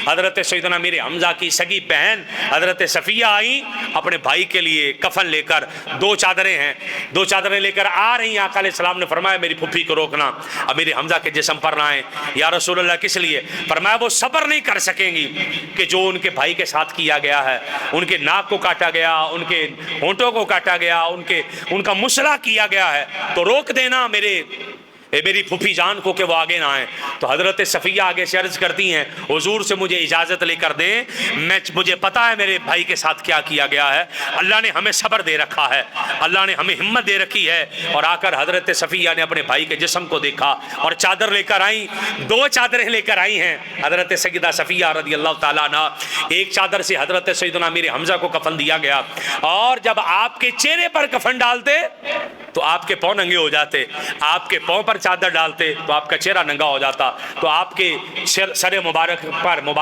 حضرت سیدنا میرے حمزہ کی سگی بہن حضرت صفیہ آئیں اپنے بھائی کے لیے کفن لے کر، دو چادریں ہیں، دو چادریں لے کر آ رہی ہیں۔ آقا علیہ السلام نے فرمایا میری پھپھی کو روکنا، اب میرے حمزہ کے جسم پر نہ آئیں۔ یا رسول اللہ کس لیے؟ فرمایا وہ صبر نہیں کر سکیں گی کہ جو ان کے بھائی کے ساتھ کیا گیا ہے، ان کے ناک کو کاٹا گیا، ان کے ہونٹوں کو کاٹا گیا، ان کا مسئلہ کیا گیا ہے، تو روک دینا میری پھوپھی جان کو کہ وہ آگے نہ آئیں۔ تو حضرت صفیہ آگے سے عرض کرتی ہیں حضور سے مجھے اجازت لے کر دیں، مجھے پتا ہے میرے بھائی کے ساتھ کیا کیا گیا ہے، اللہ نے ہمیں صبر دے رکھا ہے، اللہ نے ہمیں ہمت دے رکھی ہے۔ اور آ کر حضرت صفیہ نے اپنے بھائی کے جسم کو دیکھا اور چادر لے کر آئیں، دو چادریں لے کر آئی ہیں حضرت سیدہ صفیہ رضی اللہ تعالیٰ عنہ۔ ایک چادر سے حضرت سیدنا میرے حمزہ کو کفن دیا گیا، اور جب آپ کے چہرے پر کفن ڈالتے تو آپ کے پاؤں ننگے ہو جاتے، آپ کے پاؤں پر چادر ڈالتے تو آپ کا چہرہ ننگا ہو جاتا، تو آپ کے سر مبارک پر